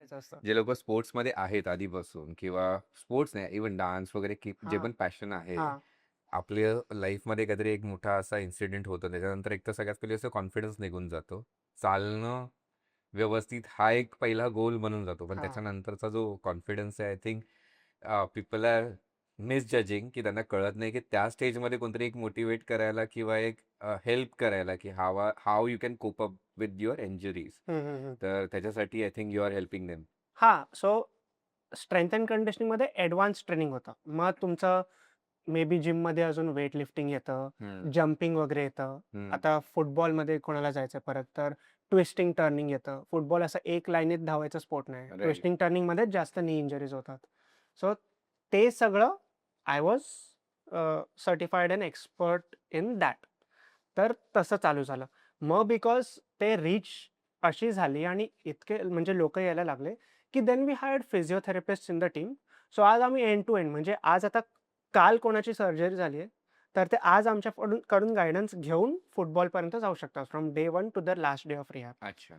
करायचं असतं. जे लोक स्पोर्ट्समध्ये आहेत आधीपासून किंवा स्पोर्ट्स नाही इव्हन डान्स वगैरे जे हां, पण पॅशन आहे, हां. आपल्या लाईफमध्ये काहीतरी एक मोठा असा इन्सिडेंट होतो. त्याच्यानंतर एक तर सगळ्यात पहिले असं कॉन्फिडन्स निघून जातो. चालणं व्यवस्थित हा एक पहिला गोल बनून जातो. पण हां. त्याच्यानंतरचा जो कॉन्फिडन्स आहे आय थिंक पीपल आर मिसजजिंग, की त्यांना कळत नाही की त्या स्टेजमध्ये कोणतरी एक मोटिवेट करायला किंवा एक हेल्प करायला, की how you can cope up with your injuries. हं, हं, हं. तर त्याच्यासाठी I think you are helping them. हां, सो स्ट्रेंथ अँड कंडिशनिंगमध्ये एडवान्स ट्रेनिंग होतं. मग तुमचं मे बी जिममध्ये अजून वेट लिफ्टिंग येतं, हम्म. जंपिंग वगैरे येतं. हम्म. आता फुटबॉलमध्ये कोणाला जायचं परत तर ट्विस्टिंग, टर्निंग येतं. फुटबॉल असं एक लाईनीत धावायचा स्पोर्ट नाही. राईट. ट्विस्टिंग, टर्निंगमध्येच जास्त नी इंजुरीज होतात. सो ते सगळं I was certified and expert in that. तर तसं चालू झालं. मग बिकॉज ते रीच अशी झाली आणि इतके म्हणजे लोकं यायला लागले, की then we hired physiotherapist in the team. So आज आम्ही एंड टू एंड म्हणजे आज आता काल कोणाची सर्जरी झाली आहे, तर ते आज आमच्याकडून गाईडन्स घेऊन फुटबॉलपर्यंत जाऊ शकतात from day 1 to the last day of rehab. अच्छा.